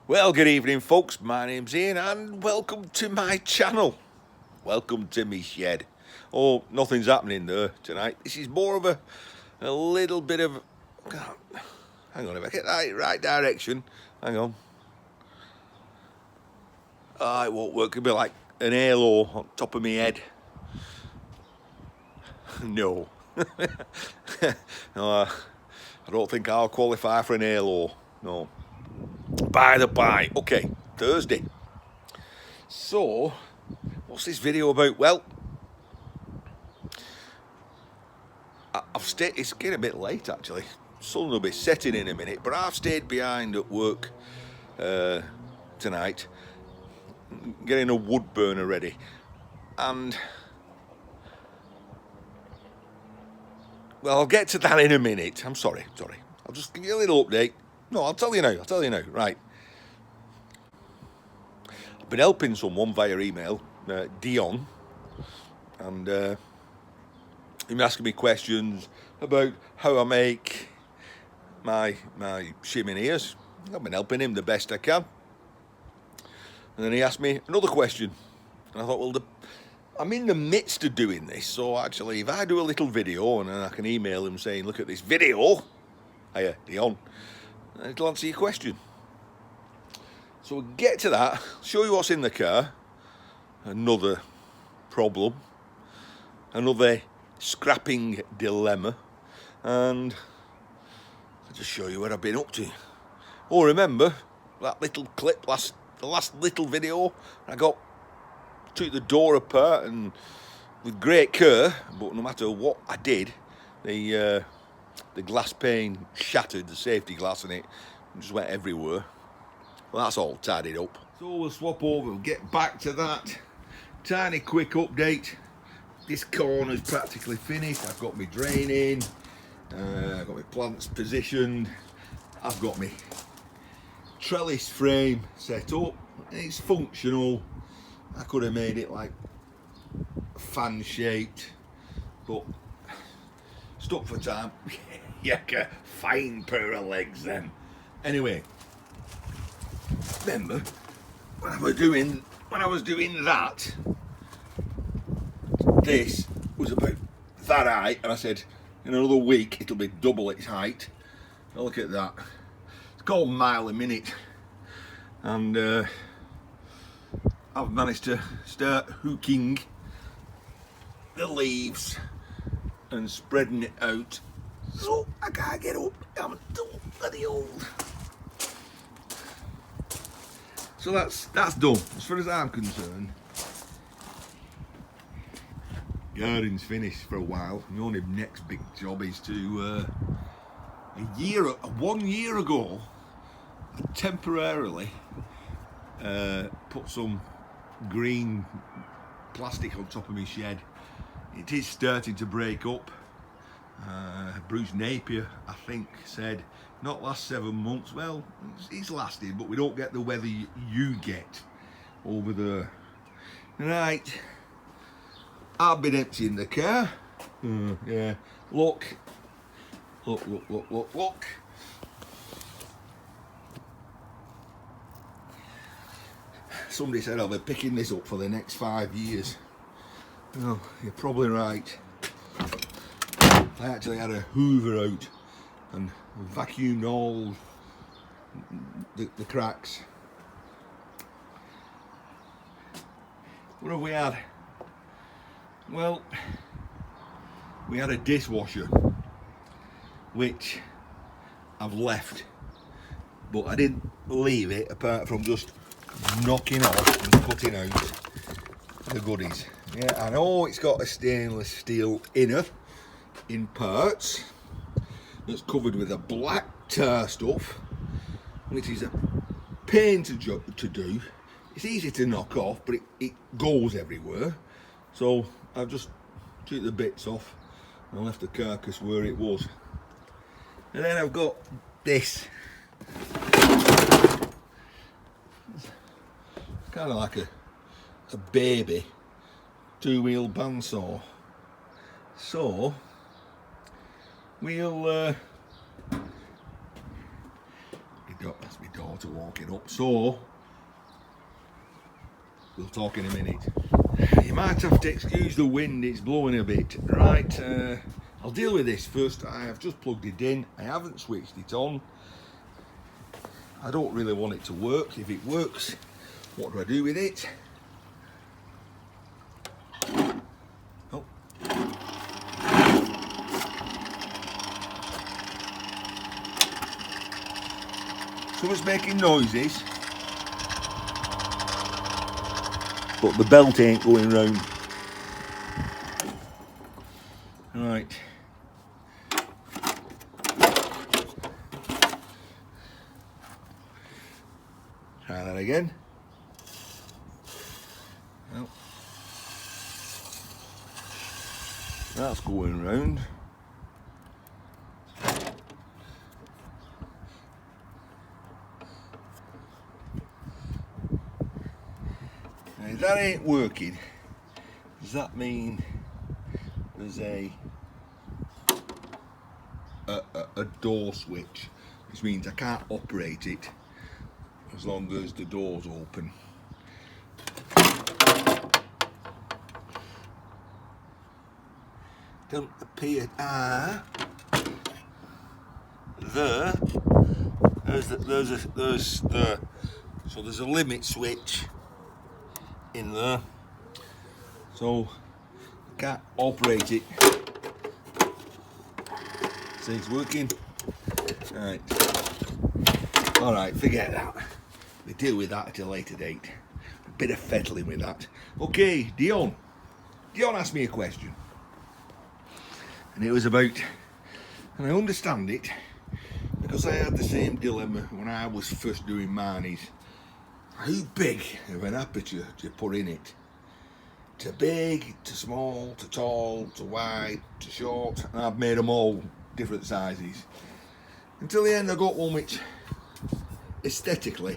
Well, good evening, folks. My name's Ian, and welcome to my channel. Welcome to me shed. Oh, nothing's happening there tonight. This is more of a little bit of. Hang on, if I get that right direction. Hang on. It won't work. It'll be like an halo on top of my head. No. No, I don't think I'll qualify for an halo. No. By the by, okay, Thursday. So, what's this video about? Well, I've stayed. It's getting a bit late actually. Sun will be setting in a minute, but I've stayed behind at work tonight, getting a wood burner ready, and well, I'll get to that in a minute. I'm sorry. I'll just give you a little update. No, I'll tell you now. Right. I've been helping someone via email, Dion, and he was asking me questions about how I make my chimeneas. I've been helping him the best I can. And then he asked me another question. And I thought, well, I'm in the midst of doing this, so actually, if I do a little video and then I can email him saying, look at this video, hiya, Dion, it'll answer your question. So we'll get to that, show you what's in the car, another problem, another scrapping dilemma, and I'll just show you what I've been up to. Oh, remember that little clip, the last little video I took the door apart and with great care, but no matter what I did, the glass pane shattered, the safety glass, and it just went everywhere. Well, that's all tidied up. So we'll swap over, we'll get back to that. Tiny quick update. This corner's practically finished. I've got my drain in, I've got my plants positioned, I've got my trellis frame set up. It's functional. I could have made it like fan shaped, but stuck for time. Yucca, fine pair of legs then. Anyway, remember when I was doing that, this was about that height, and I said in another week it'll be double its height. Now look at that. It's called mile a minute, and I've managed to start hooking the leaves and spreading it out, so I can't get up. I'm too bloody old. So that's done as far as I'm concerned. Garden's finished for a while. The only next big job is to 1 year ago, I temporarily put some green plastic on top of my shed. It is starting to break up. Bruce Napier, I think, said not last 7 months. Well, it's lasted, but we don't get the weather you get over there. Right, I've been emptying the car. Yeah, look. Somebody said I'll be picking this up for the next 5 years. Oh, you're probably right. I actually had a hoover out and vacuumed all the cracks. What have we had? Well, we had a dishwasher, which I've left, but I didn't leave it apart from just knocking off and cutting out the goodies. Yeah, I know it's got a stainless steel inner in parts that's covered with a black tar stuff, which is a pain to do. It's easy to knock off, but it goes everywhere. So I've just took the bits off and left the carcass where it was. And then I've got this. Kind of like a baby 2-wheel bandsaw. So we'll That's my daughter walking up. So we'll talk in a minute. You might have to excuse the wind, it's blowing a bit. Right, I'll deal with this first. I have just plugged it in. I haven't switched it on. I don't really want it to work. If it works, what do I do with it? Oh. Someone's making noises, but the belt ain't going round. Right. Try that again. Well, that's going round. Now, if that ain't working, does that mean there's a door switch, which means I can't operate it as long as the door's open. Don't appear. So there's a limit switch in there, so I can't operate it. See, it's working. All right, forget that. We deal with that at a later date. A bit of fiddling with that. Okay, Dion. Dion asked me a question, and it was about, and I understand it because I had the same dilemma when I was first doing mine. Is how big of an aperture do you put in it? To big, to small, to tall, to wide, to short, and I've made them all different sizes. Until the end I got one which aesthetically,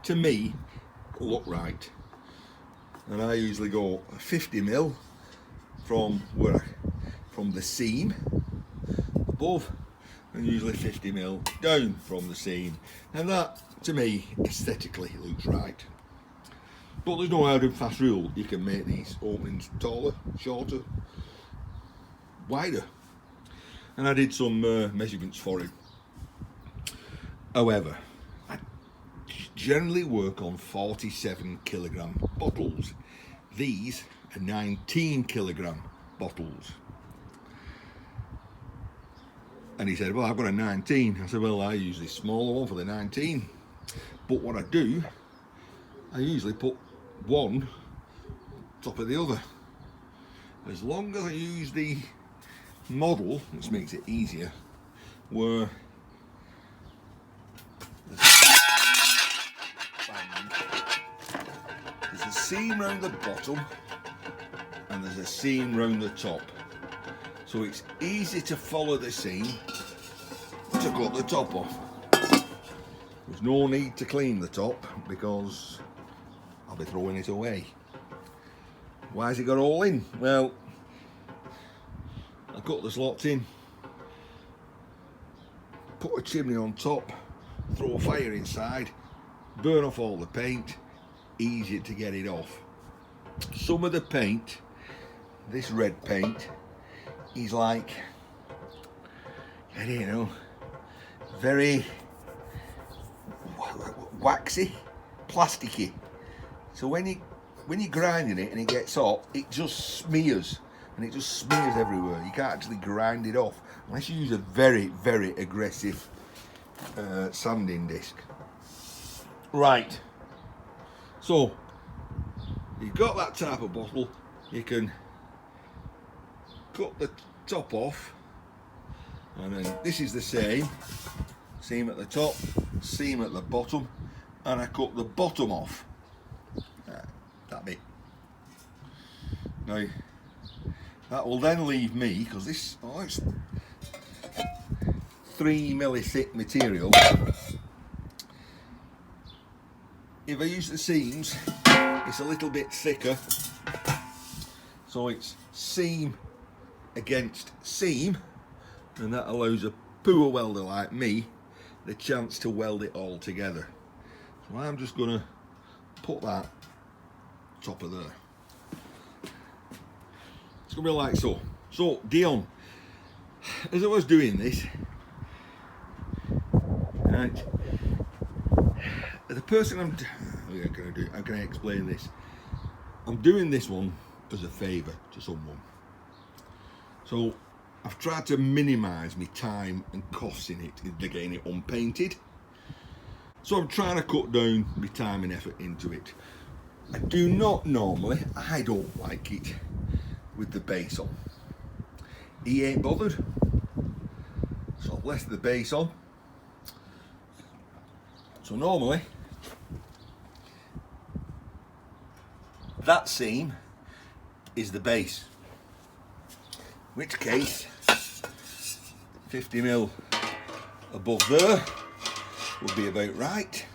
to me, looked right. And I usually go 50mm from the seam above, and usually 50mm down from the seam. And that, to me, aesthetically looks right. But there's no hard and fast rule. You can make these openings taller, shorter, wider. And I did some measurements for it. However, I generally work on 47kg bottles. These are 19kg bottles. And he said, well, I've got a 19. I said, well, I use this smaller one for the 19. But what I do, I usually put one top of the other. As long as I use the model, which makes it easier, where there's a seam round the bottom and there's a seam round the top, so it's easy to follow the seam to cut the top off. There's no need to clean the top because I'll be throwing it away. Why has it got all in? Well, I cut the slots in, put a chimney on top, throw a fire inside, burn off all the paint, easy to get it off. Some of the paint, this red paint, is like, I don't know, very waxy, plasticky. So when you're grinding it and it gets hot, it just smears. And it just smears everywhere. You can't actually grind it off unless you use a very, very aggressive sanding disc. Right. So you've got that type of bottle. You can cut the top off, and then this is the same. Seam at the top, seam at the bottom, and I cut the bottom off. That bit. Now, that will then leave me, because this, it's 3mm thick material. If I use the seams, it's a little bit thicker, so it's seam against seam, and that allows a poor welder like me the chance to weld it all together. So I'm just going to put that top of there. It's going to be like so. So Dion, as I was doing this, right, the person I'm going to do, how can I explain this? I'm doing this one as a favour to someone. So I've tried to minimise my time and costs in it, getting it unpainted. So I'm trying to cut down my time and effort into it. I do not normally, I don't like it with the base on. He ain't bothered. So I've left the base on. So normally, that seam is the base. In which case, 50mm above there would be about right.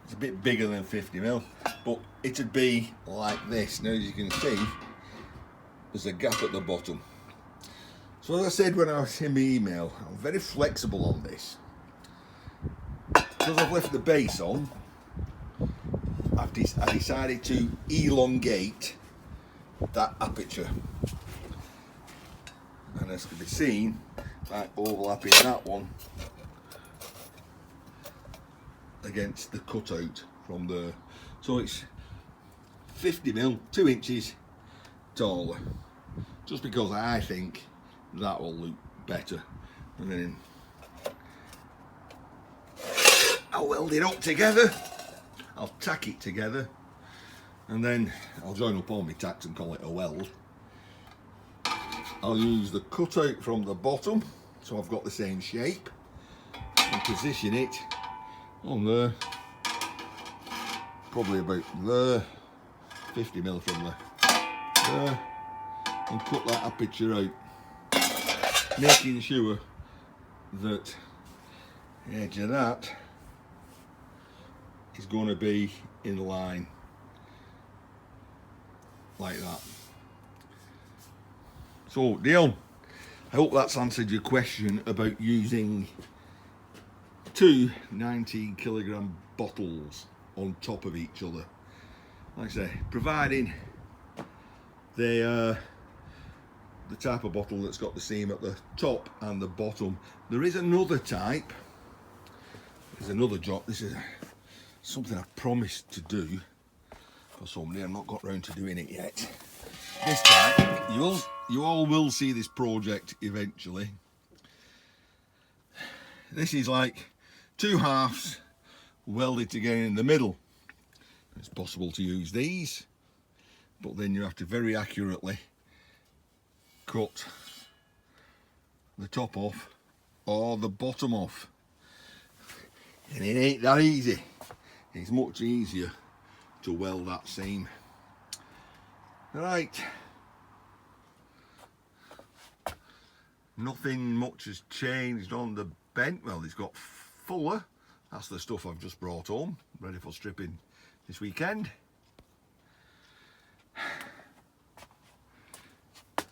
It's a bit bigger than 50mm, but it'd be like this. Now, as you can see, there's a gap at the bottom. So as I said when I was in my email, I'm very flexible on this. Because I've left the base on, I decided to elongate that aperture. And as can be seen, by overlapping that one against the cutout from there. So it's 50mm, 2 inches taller. Just because I think that will look better. And then I'll weld it up together, I'll tack it together, and then I'll join up all my tacks and call it a weld. I'll use the cutout from the bottom, so I've got the same shape, and position it on there, probably about there, 50mm from there, and cut that aperture out, making sure that the edge of that is going to be in line like that. So Dion, I hope that's answered your question about using 2 19kg bottles on top of each other. Like I say, providing they are the type of bottle that's got the seam at the top and the bottom. There is another type, there's another job. This is something I promised to do for somebody. I've not got round to doing it yet. This time, you all will see this project eventually. This is like 2 halves welded together in the middle. It's possible to use these, but then you have to very accurately cut the top off or the bottom off. And it ain't that easy. It's much easier to weld that seam. Right. Nothing much has changed on the bent. Well, it's got fuller. That's the stuff I've just brought home, ready for stripping this weekend.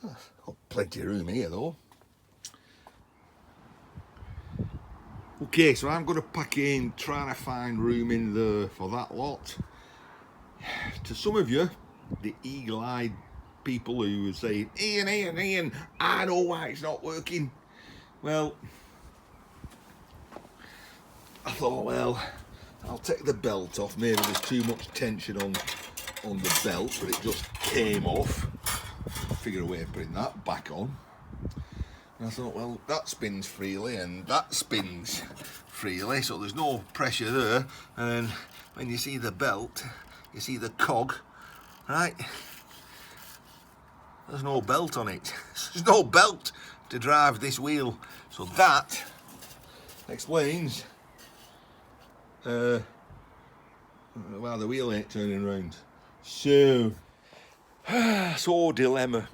Got plenty of room here though. Okay, so I'm going to pack in, trying to find room in there for that lot. To some of you, the eagle-eyed people who are saying, Ian, I know why it's not working. Well, I thought, well, I'll take the belt off. Maybe there's too much tension on the belt, but it just came off. Figure a way of putting that back on. And I thought, well, that spins freely and that spins freely, so there's no pressure there. And then when you see the belt, you see the cog, right? There's no belt on it. There's no belt to drive this wheel. So that explains why the wheel ain't turning around. So dilemma.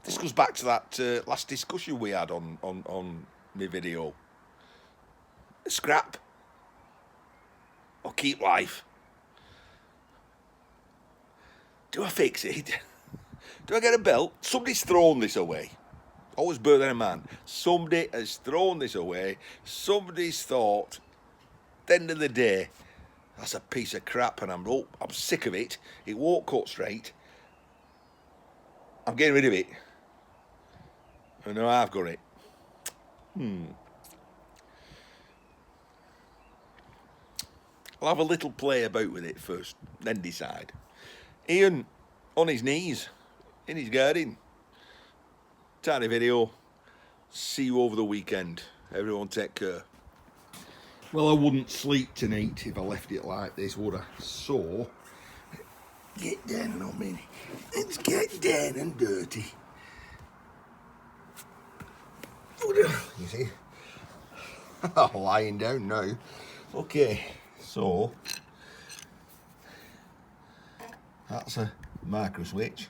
This goes back to that last discussion we had on my video. Scrap or keep life. Do I fix it? Do I get a belt? Somebody's thrown this away. Always bear that in mind. Somebody has thrown this away. Somebody's thought, at the end of the day, that's a piece of crap and I'm sick of it. It won't cut straight. I'm getting rid of it. I know I've got it. I'll have a little play about with it first, then decide. Ian, on his knees, in his garden. Tiny video. See you over the weekend. Everyone take care. Well, I wouldn't sleep tonight if I left it like this, would I? So, get down on me. Let's get down and dirty. You see? Lying down now. Okay, so that's a micro switch.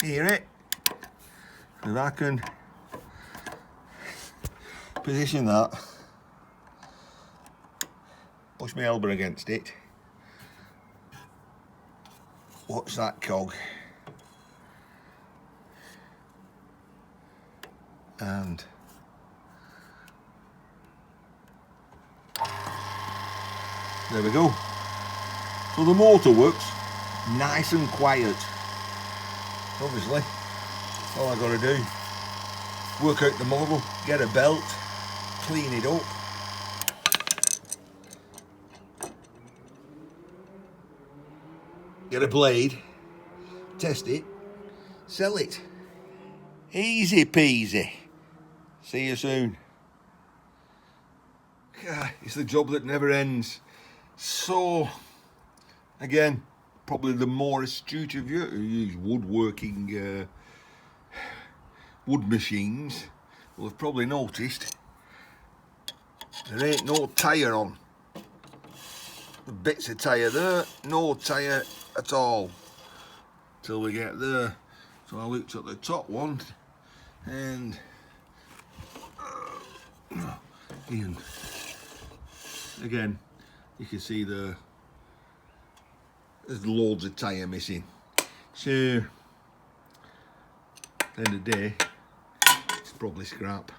Hear it? And I can position that, push my elbow against it, watch that cog, and there we go. So the motor works nice and quiet. Obviously, all I got to do, work out the model, get a belt, clean it up, get a blade, test it, sell it. Easy peasy. See you soon. It's the job that never ends. So, again, probably the more astute of you who use woodworking wood machines will have probably noticed there ain't no tyre on. The bits of tyre there, no tyre at all till we get there. So I looked at the top one and again you can see there's loads of tyre missing. So at the end of the day it's probably scrap.